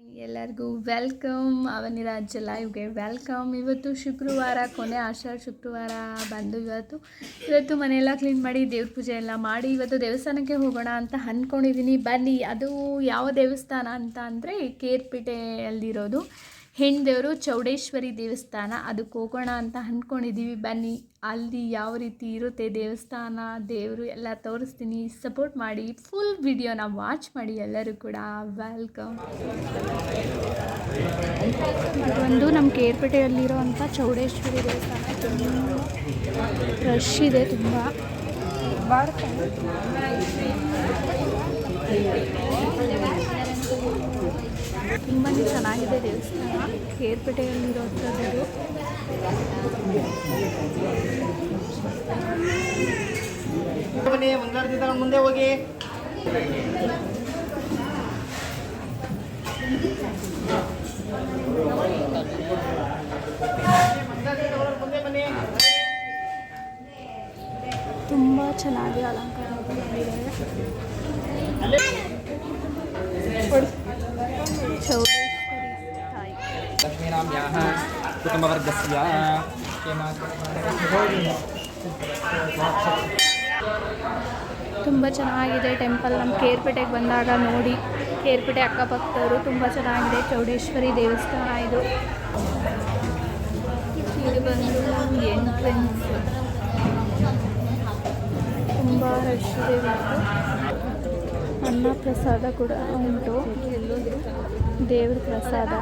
ಎಲ್ಲರಿಗೂ welcome ಅವನಿರಾಜ್ ಲೈವ್ಗೆ welcome. ಇವತ್ತು ಶುಕ್ರವಾರ, ಕೊನೆ ಆಷಾಢ ಶುಕ್ರವಾರ ಬಂದು ಇವತ್ತು ಮನೆಯೆಲ್ಲ ಕ್ಲೀನ್ ಮಾಡಿ ದೇವ್ರ ಪೂಜೆ ಎಲ್ಲ ಮಾಡಿ ಇವತ್ತು ದೇವಸ್ಥಾನಕ್ಕೆ ಹೋಗೋಣ ಅಂತ ಅಂದ್ಕೊಂಡಿದ್ದೀನಿ. ಬನ್ನಿ, ಅದು ಯಾವ ದೇವಸ್ಥಾನ ಅಂತ ಅಂದರೆ ಕೇರ್ಪೇಟೆಯಲ್ಲಿರೋದು ಹೆಣ್ಣು ದೇವರು ಚೌಡೇಶ್ವರಿ ದೇವಸ್ಥಾನ. ಅದಕ್ಕೆ ಹೋಗೋಣ ಅಂತ ಅಂದ್ಕೊಂಡಿದ್ದೀವಿ. ಬನ್ನಿ, ಅಲ್ಲಿ ಯಾವ ರೀತಿ ಇರುತ್ತೆ ದೇವಸ್ಥಾನ, ದೇವರು ಎಲ್ಲ ತೋರಿಸ್ತೀನಿ. ಸಪೋರ್ಟ್ ಮಾಡಿ, ಫುಲ್ ವಿಡಿಯೋನ ವಾಚ್ ಮಾಡಿ. ಎಲ್ಲರೂ ಕೂಡ ವೆಲ್ಕಮ್. ಒಂದು ನಮ್ಮ ಕೇರ್ಪೇಟೆಯಲ್ಲಿರೋವಂಥ ಚೌಡೇಶ್ವರಿ ದೇವಸ್ಥಾನ ತುಂಬ ರಶ್ ಇದೆ, ತುಂಬ ತುಂಬಾ ಚೆನ್ನಾಗಿದೆ ದೇವಸ್ಥಾನ. ಕೇರ್ಪೇಟೆಯಲ್ಲಿರೋಂಥದ್ದು ಮುಂದೆ ಹೋಗಿ. ತುಂಬ ಚೆನ್ನಾಗಿ ಅಲಂಕಾರ ಮಾಡಿದ್ದಾರೆ. ಚೌಡೇಶ್ವರಿ ತಾಯಿ ಲಕ್ಷ್ಮೀನಾಮ್ಯಾಹ ಕುಟುಂಬವರ್ಗಸ್ಯ ತುಂಬ ಚೆನ್ನಾಗಿದೆ ಟೆಂಪಲ್. ನಮ್ಮ ಕೇರ್ಪೇಟೆಗೆ ಬಂದಾಗ ನೋಡಿ, ಕೇರ್ಪೇಟೆ ಅಕ್ಕಪಕ್ಕದವರು ತುಂಬ ಚೆನ್ನಾಗಿದೆ ಚೌಡೇಶ್ವರಿ ದೇವಸ್ಥಾನ. ಇದು ಬಂದು ಎಂಟ್ರೆನ್ಸ್. ತುಂಬ ರಶ್ ಇದೆ. ಅನ್ನ ಪ್ರಸಾದ ಕೂಡ ಉಂಟು, ದೇವ್ರ ಪ್ರಸಾದ.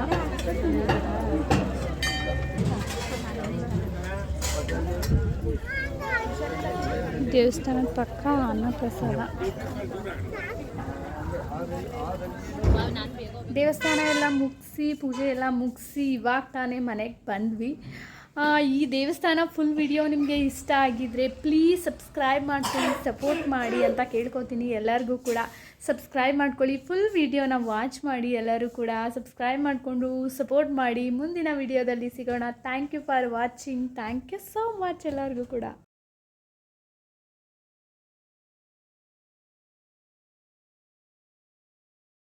ದೇವಸ್ಥಾನದ ಪಕ್ಕ ಅನ್ನ ಪ್ರಸಾದ. ದೇವಸ್ಥಾನ ಎಲ್ಲ ಮುಗಿಸಿ, ಪೂಜೆ ಎಲ್ಲ ಮುಗಿಸಿ ಇವಾಗ ತಾನೇ ಮನೆಗೆ ಬಂದ್ವಿ. ಈ ದೇವಸ್ಥಾನ ಫುಲ್ ವಿಡಿಯೋ ನಿಮಗೆ ಇಷ್ಟ ಆಗಿದ್ದರೆ ಪ್ಲೀಸ್ ಸಬ್ಸ್ಕ್ರೈಬ್ ಮಾಡ್ಕೊಳ್ಳಿ, ಸಪೋರ್ಟ್ ಮಾಡಿ ಅಂತ ಕೇಳ್ಕೊತೀನಿ. ಎಲ್ಲರಿಗೂ ಕೂಡ ಸಬ್ಸ್ಕ್ರೈಬ್ ಮಾಡ್ಕೊಳ್ಳಿ, ಫುಲ್ ವಿಡಿಯೋನ ವಾಚ್ ಮಾಡಿ. ಎಲ್ಲರೂ ಕೂಡ ಸಬ್ಸ್ಕ್ರೈಬ್ ಮಾಡಿಕೊಂಡು ಸಪೋರ್ಟ್ ಮಾಡಿ. ಮುಂದಿನ ವಿಡಿಯೋದಲ್ಲಿ ಸಿಗೋಣ. Thank you for watching. Thank you so much ಎಲ್ಲರಿಗೂ ಕೂಡ.